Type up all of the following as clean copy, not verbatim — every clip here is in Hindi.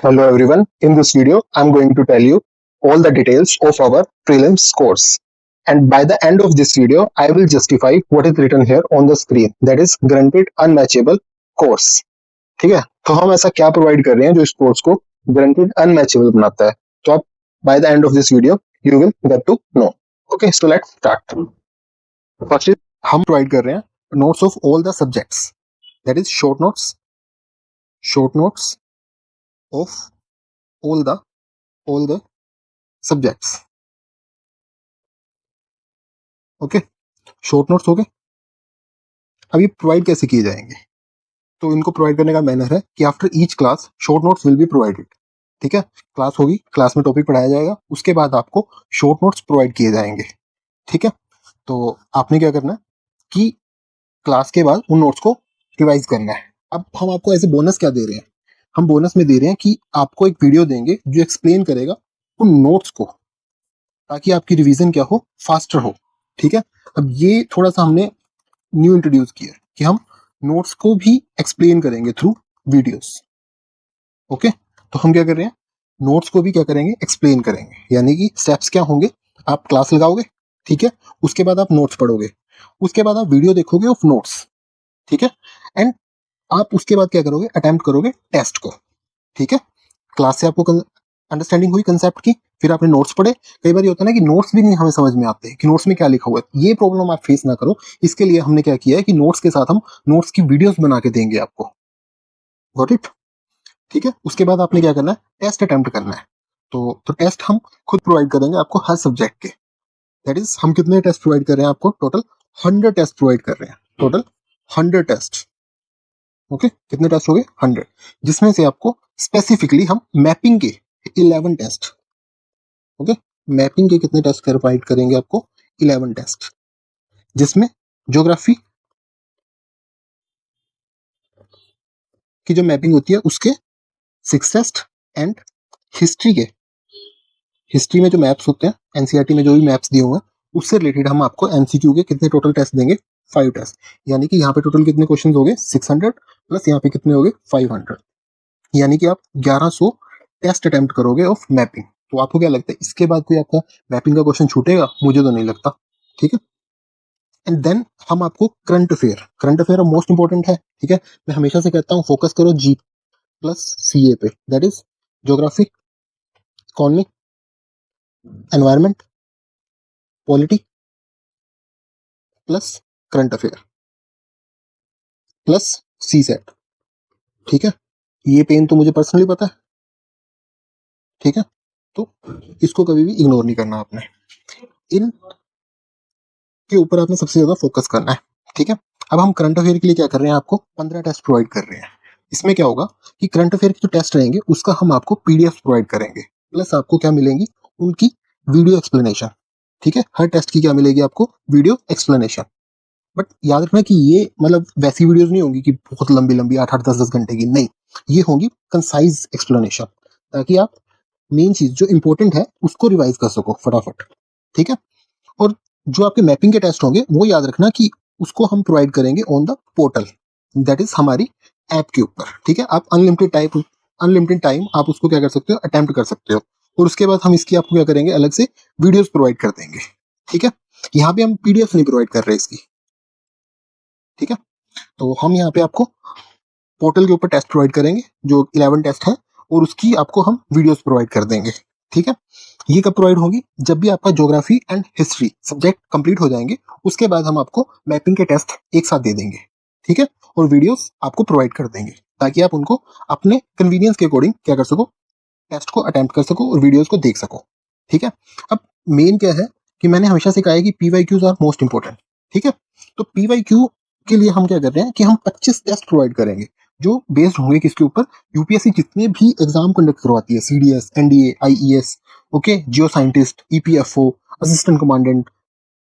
Hello everyone. In this video, I'm going to tell you all the details of our prelims course. And by the end of this video, I will justify what is written here on the screen. That is granted unmatchable course. ठीक है? तो हम ऐसा क्या प्रोवाइड कर रहे हैं जो इस कोर्स को granted unmatchable बनाता है? तो आप by the end of this video, you will get to know. Okay, so let's start. First is हम प्रोवाइड कर रहे हैं notes of all the subjects. That is short notes of all the subjects. Okay, short notes हो गए। अब ये प्रोवाइड कैसे किए जाएंगे? तो इनको प्रोवाइड करने का मैनर है कि after each class short notes will be provided. ठीक है, क्लास होगी, क्लास में टॉपिक पढ़ाया जाएगा, उसके बाद आपको शॉर्ट नोट्स प्रोवाइड किए जाएंगे। ठीक है, तो आपने क्या करना है कि क्लास के बाद उन नोट्स को रिवाइज करना है। अब हम आपको एज ए बोनस क्या दे रहे हैं? हम बोनस में दे रहे हैं कि आपको एक वीडियो देंगे जो एक्सप्लेन करेगा उन नोट्स को, ताकि आपकी रिवीजन क्या हो, फास्टर हो। ठीक है, अब ये थोड़ा सा हमने न्यू इंट्रोड्यूस किया कि हम नोट्स को भी एक्सप्लेन करेंगे थ्रू वीडियोस। ओके, तो हम क्या कर रहे हैं, नोट्स को भी क्या करेंगे, एक्सप्लेन करेंगे। यानी कि स्टेप्स क्या होंगे, आप क्लास लगाओगे, ठीक है, उसके बाद आप नोट्स पढ़ोगे, उसके बाद आप वीडियो देखोगे ऑफ नोट्स, ठीक है, एंड आप उसके बाद क्या करोगे, अटेम्प्ट करोगे टेस्ट को। ठीक है, क्लास से आपको अंडरस्टैंडिंग हुई कंसेप्ट की, फिर आपने नोट्स पढ़े। कई बार ये होता है ना कि नोट्स भी नहीं हमें समझ में आते कि नोट्स में क्या लिखा हुआ है। ये प्रॉब्लम आप फेस ना करो, इसके लिए हमने क्या किया है कि नोट्स के साथ हम नोट्स की वीडियोस बना के देंगे आपको। Got it? ठीक है, उसके बाद आपने क्या करना है, टेस्ट अटेम्प्ट करना है। तो टेस्ट हम खुद प्रोवाइड करेंगे आपको हर सब्जेक्ट के। दैट इज हम कितने टेस्ट प्रोवाइड कर रहे हैं आपको? टोटल 100 टेस्ट प्रोवाइड कर रहे हैं। Total 100 test. ओके, कितने टेस्ट हो गए? 100, जिसमें से आपको स्पेसिफिकली हम मैपिंग के 11 टेस्ट, ओके, मैपिंग के कितने टेस्ट प्रोवाइड करेंगे आपको? 11 टेस्ट, जिसमें ज्योग्राफी की जो मैपिंग होती है उसके 6 टेस्ट, एंड हिस्ट्री में जो मैप्स होते हैं, एनसीईआरटी में जो भी मैप्स दिए हुए हैं उससे रिलेटेड हम आपको एमसीक्यू के कितने टोटल टेस्ट देंगे? 5 टेस्ट। यानी कि यहाँ पे टोटल कितने क्वेश्चन हो गए? 600 प्लस यहाँ पे कितने हो गए? 500। यानी कि आप 1100 टेस्ट अटेम्प्ट करोगे ऑफ मैपिंग। तो आपको क्या लगता है, इसके बाद कोई आपका मैपिंग का क्वेश्चन छूटेगा? मुझे तो नहीं लगता। ठीक है, एंड देन हम आपको करंट अफेयर मोस्ट इंपॉर्टेंट है। ठीक है, मैं हमेशा से कहता हूँ फोकस करो जी प्लस सी ए पे। That is geography, economy, environment, polity plus current affair plus CSAT. ठीक है, ये पेन तो मुझे पर्सनली पता है। ठीक है, तो इसको कभी भी इग्नोर नहीं करना आपने, इन के ऊपर आपने सबसे ज्यादा फोकस करना है। ठीक है, अब हम करंट अफेयर के लिए क्या कर रहे हैं, आपको 15 टेस्ट प्रोवाइड कर रहे हैं। इसमें क्या होगा कि करंट अफेयर के जो टेस्ट रहेंगे उसका हम आपको पीडीएफ प्रोवाइड करेंगे, प्लस आपको क्या मिलेंगी, उनकी वीडियो एक्सप्लेनेशन। ठीक है, हर टेस्ट की क्या मिलेगी आपको? Video explanation. बट याद रखना कि ये मतलब वैसी वीडियोस नहीं होंगी कि बहुत लंबी लंबी 8-8 10-10 घंटे की, नहीं, ये होंगी कंसाइज एक्सप्लेनेशन, ताकि आप मेन चीज जो इंपॉर्टेंट है उसको रिवाइज कर सको फटाफट। ठीक है, और जो आपके मैपिंग के टेस्ट होंगे वो याद रखना कि उसको हम प्रोवाइड करेंगे on the portal, that is हमारी ऐप के ऊपर। ठीक है, आप अनलिमिटेड टाइम आप उसको क्या कर सकते हो, अटेम्प्ट कर सकते हो, और उसके बाद हम इसकी आपको क्या करेंगे, अलग से वीडियोस प्रोवाइड कर देंगे। ठीक है, यहाँ पे हम पीडीएफ नहीं प्रोवाइड कर रहे इसकी। ठीक है, तो हम यहाँ पे आपको पोर्टल के ऊपर टेस्ट प्रोवाइड करेंगे जो 11 टेस्ट है, और उसकी आपको हम वीडियोस प्रोवाइड कर देंगे। ठीक है, ये कब प्रोवाइड होगी? जब भी आपका geography and history subject complete हो जाएंगे, उसके बाद हम आपको मैपिंग के टेस्ट एक साथ दे देंगे। ठीक है, और वीडियोस आपको प्रोवाइड कर देंगे, ताकि आप उनको अपने कन्वीनियंस के अकॉर्डिंग क्या कर सको, टेस्ट को अटेम्प्ट कर सको और वीडियोस को देख सको। ठीक है, अब मेन क्या है कि मैंने हमेशा से कहा है कि पीवाईक्यूज आर मोस्ट इंपॉर्टेंट। ठीक है, तो पीवाईक्यू के लिए हम क्या कर रहे हैं कि हम 25 टेस्ट प्रोवाइड करेंगे, जो बेस्ड होंगे किसके ऊपर? यूपीएससी जितने भी एग्जाम कंडक्ट करवाती है, सीडीएस, एनडीए, आईईएस, ओके, जियो scientist, EPFO, assistant commandant,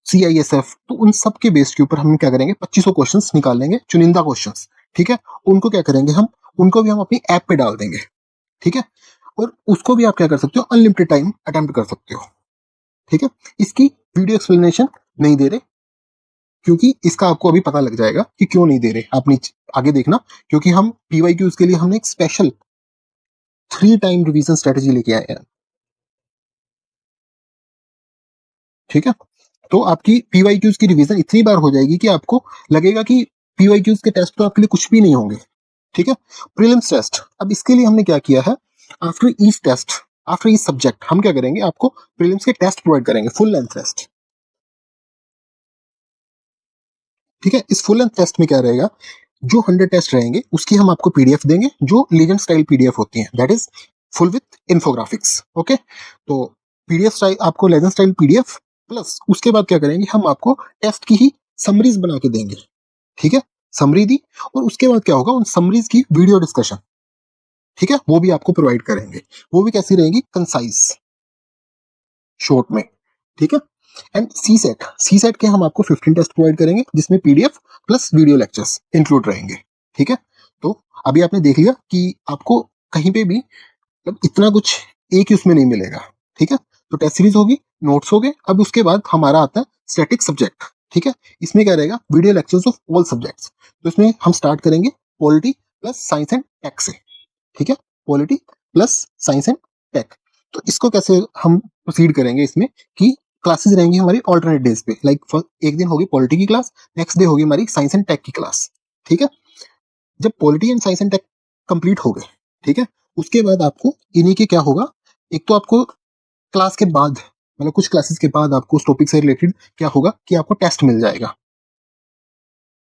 CISF, तो उन सब के बेस के ऊपर हम क्या करेंगे, 2500 क्वेश्चंस निकाल लेंगे, चुनिंदा क्वेश्चंस। ठीक है, उनको क्या करेंगे हम, उनको भी हम अपनी ऐप पे डाल देंगे। ठीक है, और उसको भी आप क्या कर सकते हो, अनलिमिटेड टाइम अटेम्प्ट कर सकते हो। ठीक है, इसकी वीडियो एक्सप्लेनेशन नहीं दे रहे, क्योंकि इसका आपको अभी पता लग जाएगा कि क्यों नहीं दे रहे, आप नीचे आगे देखना, क्योंकि हम पीवाईक्यूज के लिए हमने एक स्पेशल 3 टाइम रिवीजन स्ट्रेटेजी लेके आए हैं। ठीक है, तो आपकी पीवाईक्यूज की रिवीजन इतनी बार हो जाएगी कि आपको लगेगा कि पीवाईक्यूज के टेस्ट तो आपके लिए कुछ भी नहीं होंगे। ठीक है, प्रीलिम्स टेस्ट, अब इसके लिए हमने क्या किया है, after each test, after each subject हम क्या करेंगे, आपको प्रीलिम्स के टेस्ट प्रोवाइड करेंगे, फुल लेंथ टेस्ट। ठीक है, इस फुल लेंथ टेस्ट में क्या रहेगा, जो 100 टेस्ट रहेंगे उसकी हम आपको पीडीएफ देंगे, जो लीजेंड स्टाइल पीडीएफ होती है, that is full with infographics. Okay, तो पीडीएफ स्टाइल आपको लेजेंड स्टाइल पीडीएफ, प्लस उसके बाद क्या करेंगे, हम आपको टेस्ट की ही समरीज बना के देंगे। ठीक है, समरी दी, और उसके बाद क्या होगा, उन समरीज की वीडियो डिस्कशन, ठीक है, वो भी आपको प्रोवाइड करेंगे। वो भी कैसी रहेंगी, कंसाइज, शॉर्ट में। ठीक है, एंड सी सेट के हम आपको 15 टेस्ट प्रोवाइड करेंगे, जिसमें PDF plus video lectures include रहेंगे। ठीक है, तो अभी आपने देख लिया कि आपको कहीं पे भी मतलब इतना कुछ एक ही उसमें नहीं मिलेगा। ठीक है, तो टेस्ट सीरीज होगी, नोट्स हो गए, अब उसके बाद हमारा आता है स्टैटिक सब्जेक्ट। ठीक है, इसमें क्या रहेगा, video lectures of all subjects. तो इसमें हम स्टार्ट करेंगे polity plus science and tech से। ठीक है, polity plus science and tech. तो इसको कैसे हम प्रोसीड करेंगे इसमें, कि क्लासेस रहेंगी हमारी ऑल्टरनेट डेज पे, लाइक एक दिन होगी पॉलिटी की क्लास, नेक्स्ट डे होगी हमारी साइंस एंड टेक की क्लास। ठीक है, जब polity and science and tech complete हो गए, ठीक है, उसके बाद आपको इन्हीं के क्या होगा, एक तो आपको क्लास के बाद, मतलब कुछ क्लासेस के बाद आपको उस टॉपिक से रिलेटेड क्या होगा कि आपको टेस्ट मिल जाएगा।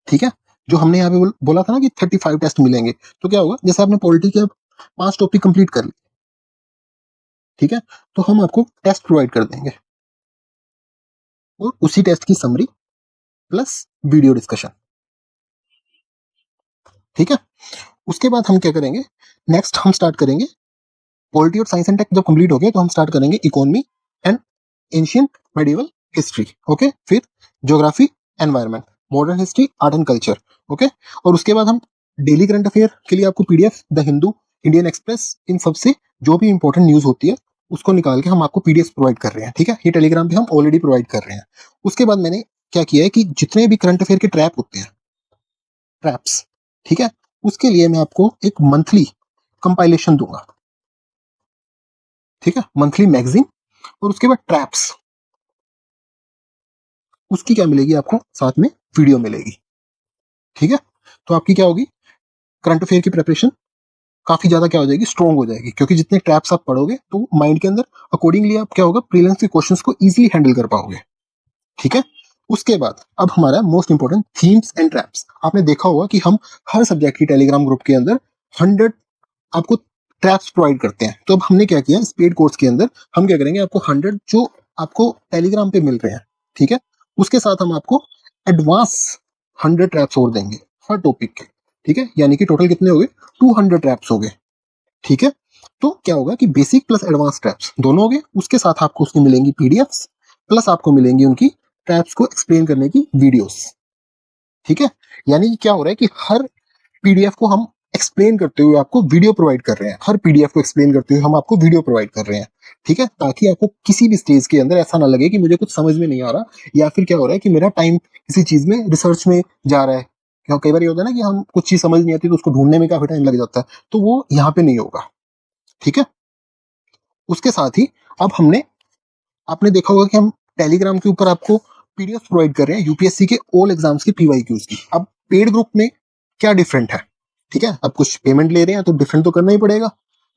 ठीक है, जो हमने यहाँ पे बोला था ना कि 35 टेस्ट मिलेंगे, तो क्या होगा, जैसे आपने पॉलिटी के 5 टॉपिक कंप्लीट कर लिए, ठीक है, तो हम आपको टेस्ट प्रोवाइड कर देंगे, और उसी टेस्ट की समरी प्लस वीडियो डिस्कशन। ठीक है, उसके बाद हम क्या करेंगे, नेक्स्ट हम स्टार्ट करेंगे पॉलिटी और साइंस एंड टेक जब कंप्लीट हो गए, तो हम स्टार्ट करेंगे economy and ancient medieval history. Okay, फिर geography, environment, modern history, art and culture. Okay, और उसके बाद हम डेली करंट अफेयर के लिए आपको PDF, the Hindu, Indian Express, इन सबसे जो भी इंपॉर्टेंट न्यूज होती है उसको निकाल के हम आपको पीडीएफ प्रोवाइड कर रहे हैं। ठीक है, ये टेलीग्राम पे हम ऑलरेडी प्रोवाइड कर रहे हैं। उसके बाद मैंने क्या किया है कि जितने भी करंट अफेयर के ट्रैप होते हैं, ट्रैप्स, ठीक है, उसके लिए मैं आपको एक मंथली कंपाइलेशन दूंगा। ठीक है, मंथली मैगजीन, और उसके बाद ट्रैप्स, उसकी क्या मिलेगी आपको, साथ में वीडियो मिलेगी। ठीक है, तो आपकी क्या होगी, करंट अफेयर की प्रिपरेशन काफी ज्यादा क्या हो जाएगी, स्ट्रॉन्ग हो जाएगी, क्योंकि जितने ट्रैप्स आप पढ़ोगे तो माइंड के अंदर अकॉर्डिंगली आप क्या होगा, प्रीलिम्स के क्वेश्चंस को इजीली हैंडल कर पाओगे। ठीक है, उसके बाद अब हमारा most important themes and traps. आपने देखा होगा कि हम हर सब्जेक्ट की टेलीग्राम ग्रुप के अंदर 100 आपको ट्रैप्स प्रोवाइड करते हैं। तो अब हमने क्या किया, इस पेड कोर्स के अंदर हम क्या करेंगे, आपको 100 जो आपको टेलीग्राम पे मिल रहे हैं, ठीक है, उसके साथ हम आपको एडवांस 100 ट्रैप्स और देंगे हर टॉपिक के। ठीक है, यानी कि टोटल कितने हो गए, 200 ट्रैप्स हो गए। ठीक है, तो क्या होगा कि बेसिक प्लस एडवांस ट्रैप्स दोनों हो गए, उसके साथ आपको उसकी मिलेंगी पीडीएफ्स, प्लस आपको मिलेंगी उनकी ट्रैप्स को एक्सप्लेन करने की वीडियोस। ठीक है, यानी कि क्या हो रहा है कि हर पीडीएफ को हम एक्सप्लेन करते हुए आपको वीडियो प्रोवाइड कर रहे हैं, हर पीडीएफ को एक्सप्लेन करते हुए हम आपको वीडियो प्रोवाइड कर रहे हैं। ठीक है, ताकि आपको किसी भी स्टेज के अंदर ऐसा ना लगे कि मुझे कुछ समझ में नहीं आ रहा, या फिर क्या हो रहा है कि मेरा टाइम किसी चीज में रिसर्च में जा रहा है। क्योंकि कई बार ये होता है ना कि हम कुछ चीज समझ नहीं आती तो उसको ढूंढने में काफी टाइम लग जाता है, तो वो यहाँ पे नहीं होगा। ठीक है, उसके साथ ही अब हमने, आपने देखा होगा कि हम टेलीग्राम के ऊपर आपको पीडीएफ प्रोवाइड कर रहे हैं यूपीएससी के ऑल एग्जाम्स की पीवाईक्यूज की। अब पेड ग्रुप में क्या डिफरेंट है, ठीक है, अब कुछ पेमेंट ले रहे हैं तो डिफरेंट तो करना ही पड़ेगा।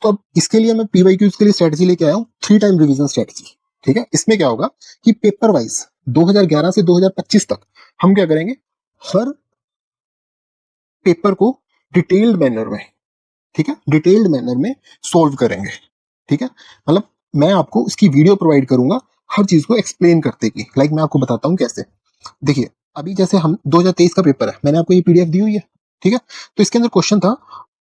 तो अब इसके लिए मैं पीवाईक्यूज के लिए स्ट्रेटजी लेके आया हूँ, 3 टाइम रिवीजन स्ट्रेटजी। ठीक है, इसमें क्या होगा कि पेपर वाइज 2011 से 2025 तक हम क्या करेंगे, हर पेपर को डिटेल्ड मैनर में, ठीक है, डिटेल्ड मैनर में सोल्व करेंगे। ठीक है, मतलब मैं आपको इसकी वीडियो प्रोवाइड करूंगा हर चीज को एक्सप्लेन करते की। लाइक मैं आपको बताता हूँ कैसे। देखिए, अभी जैसे हम 2023 का पेपर है, मैंने आपको ये पीडीएफ दी हुई है। ठीक है, तो इसके अंदर क्वेश्चन था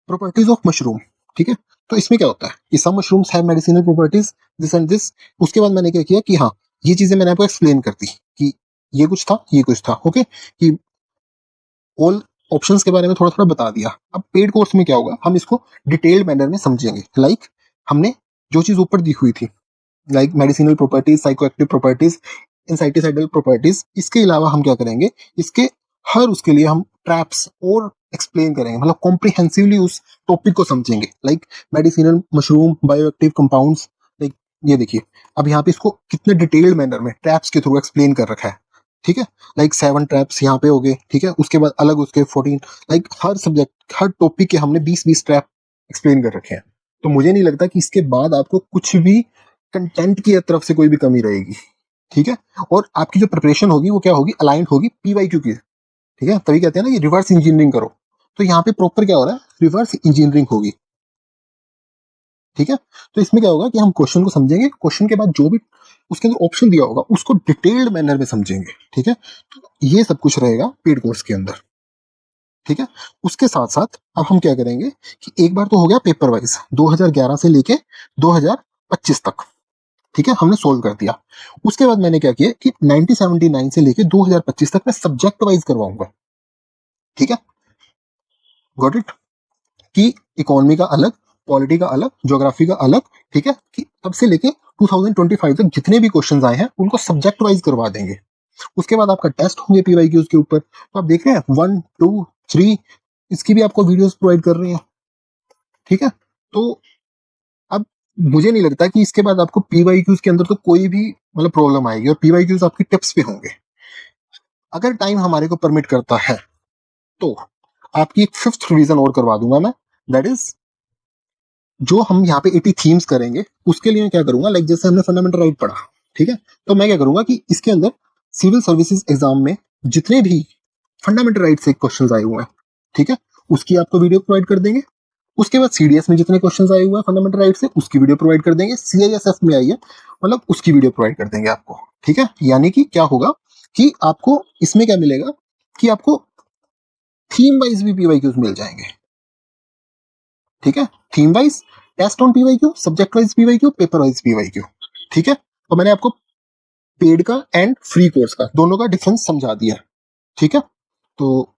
प्रॉपर्टीज ऑफ मशरूम। ठीक है, तो इसमें क्या होता है कि some mushrooms have medicinal properties, this and this. उसके बाद मैंने क्या किया कि हाँ, ये चीजें मैंने आपको एक्सप्लेन कर दी कि ये कुछ था, ये कुछ था। ओके, कि ऑल ऑप्शंस के बारे में थोड़ा थोड़ा बता दिया। अब पेड कोर्स में क्या होगा, हम इसको डिटेल्ड मैनर में समझेंगे। लाइक हमने जो चीज ऊपर दी हुई थी, like medicinal properties, psychoactive properties, insecticidal properties, इसके अलावा हम क्या करेंगे, इसके हर उसके लिए हम ट्रैप्स और एक्सप्लेन करेंगे, मतलब कॉम्प्रिहेंसिवली उस टॉपिक को समझेंगे, like medicinal mushroom, bioactive compounds, like ये देखिए अब यहाँ पे इसको कितने डिटेल्ड मैनर में ट्रैप्स के थ्रू एक्सप्लेन कर रखा है, ठीक है, लाइक 7 ट्रैप्स यहाँ पे हो गए, ठीक है, उसके बाद अलग उसके 14, लाइक हर सब्जेक्ट हर टॉपिक के हमने 20-20 ट्रैप एक्सप्लेन कर रखे हैं। तो मुझे नहीं लगता कि इसके बाद आपको कुछ भी कंटेंट की तरफ से कोई भी कमी रहेगी, ठीक है। और आपकी जो प्रिपरेशन होगी वो क्या होगी, अलाइंड होगी पीवाईक्यू की, ठीक है, तभी कहते हैं ना कि रिवर्स इंजीनियरिंग करो। तो यहाँ पे प्रॉपर क्या हो रहा है, रिवर्स इंजीनियरिंग होगी, ठीक है। तो इसमें क्या होगा कि हम क्वेश्चन को समझेंगे, क्वेश्चन के बाद जो भी उसके अंदर ऑप्शन दिया होगा उसको डिटेल्ड मैनर में समझेंगे, ठीक है। तो ये सब कुछ रहेगा पेड कोर्स के अंदर, ठीक है। उसके साथ साथ अब हम क्या करेंगे कि एक बार तो हो गया पेपर वाइज 2011 से लेके 2025 तक, ठीक है, हमने सोल्व कर दिया। उसके बाद मैंने क्या किया कि 1979 से लेके 2025 तक मैं सब्जेक्ट वाइज करवाऊंगा, ठीक है, गॉट इट, कि इकोनॉमी का अलग, पॉलिटी का अलग, ज्योग्राफी का अलग, ठीक है, कि तब से लेके 2025 तक जितने भी क्वेश्चंस आए हैं उनको सब्जेक्ट वाइज करवा देंगे। उसके बाद आपका टेस्ट होंगे पीवाईक्यूज के ऊपर, तो आप देख रहे हैं 1, 2, 3 इसकी भी आपको वीडियोस प्रोवाइड कर रही हैं, ठीक है। तो अब मुझे नहीं लगता कि इसके बाद आपको पीवाईक्यूज के अंदर तो कोई भी मतलब प्रॉब्लम आएगी, और पीवाईक्यूज आपकी टिप्स पे होंगे। अगर टाइम हमारे को परमिट करता है तो आपकी एक 5th रिवीजन और करवा दूंगा मैं, दैट इज जो हम यहाँ पे 80 थीम्स करेंगे उसके लिए मैं क्या करूंगा, लाइक जैसे हमने फंडामेंटल राइट पढ़ा, ठीक है, तो मैं क्या करूंगा कि इसके अंदर सिविल सर्विसेज एग्जाम में जितने भी फंडामेंटल राइट से क्वेश्चंस आए हुए हैं, ठीक है, उसकी आपको वीडियो प्रोवाइड कर देंगे। उसके बाद सीडीएस में जितने क्वेश्चंस आए हुए हैं फंडामेंटल राइट से उसकी वीडियो प्रोवाइड कर देंगे, सीआईएसएफ में आई है मतलब उसकी वीडियो प्रोवाइड कर देंगे आपको, ठीक है। यानी कि क्या होगा कि आपको इसमें क्या मिलेगा कि आपको थीम वाइज भी पीवाईक्यूज मिल जाएंगे, ठीक है, theme wise, test on PYQ, subject wise PYQ, paper wise PYQ, ठीक है। तो मैंने आपको पेड का एंड फ्री कोर्स का दोनों का डिफरेंस समझा दिया, ठीक है। तो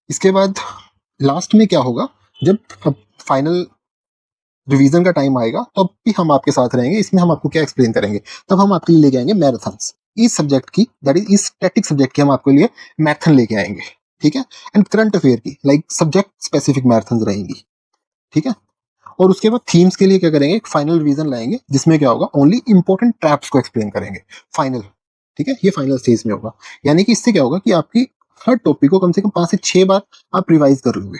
इसके बाद लास्ट में क्या होगा, जब अब फाइनल रिवीजन का टाइम आएगा तब भी हम आपके साथ रहेंगे, इसमें हम आपको क्या एक्सप्लेन करेंगे, तब हम आपके लिए लेके आएंगे मैराथन्स इस सब्जेक्ट की, दैट इज इस स्टैटिक सब्जेक्ट की हम आपके लिए मैराथन लेके आएंगे, ठीक है। एंड करंट अफेयर की लाइक सब्जेक्ट स्पेसिफिक मैराथन रहेंगी, ठीक है। और उसके बाद थीम्स के लिए क्या करेंगे, एक फाइनल रिवीजन लाएंगे जिसमें क्या होगा, ओनली इंपॉर्टेंट ट्रैप्स को एक्सप्लेन करेंगे फाइनल, ठीक है, ये फाइनल स्टेज में होगा। यानी कि इससे क्या होगा कि आपकी हर टॉपिक को कम से कम 5 से 6 बार आप रिवाइज कर लोगे,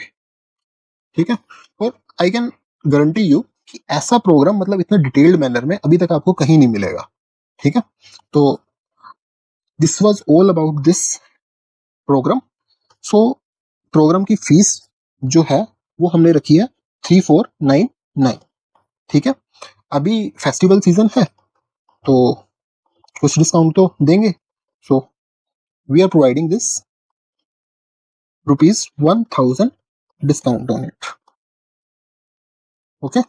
ठीक है। और आई कैन गारंटी यू कि ऐसा प्रोग्राम मतलब इतना डिटेल्ड मैनर में अभी तक आपको कहीं नहीं मिलेगा, ठीक है। तो this was all about this program. So program की फीस जो है वो हमने रखी है 3499, ठीक है। अभी फेस्टिवल सीजन है तो कुछ डिस्काउंट तो देंगे, so we are providing this ₹1000 discount on it, okay.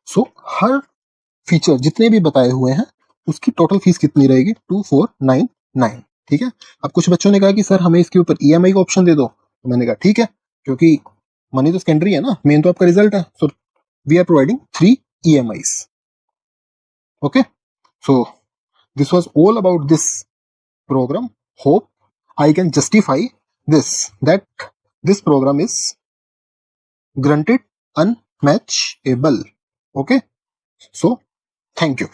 So हर फीचर जितने भी बताए हुए हैं उसकी टोटल फीस कितनी रहेगी, 2499, ठीक है। अब कुछ बच्चों ने कहा कि सर हमें इसके ऊपर ईएमआई का ऑप्शन दे दो, तो मैंने कहा ठीक है, क्योंकि मनी तो सेकेंडरी है ना, मेन तो आपका रिजल्ट है। So we are providing 3 EMIs, okay. So this was all about this program. Hope I can justify this, that this program is granted unmatchable. Okay, so thank you.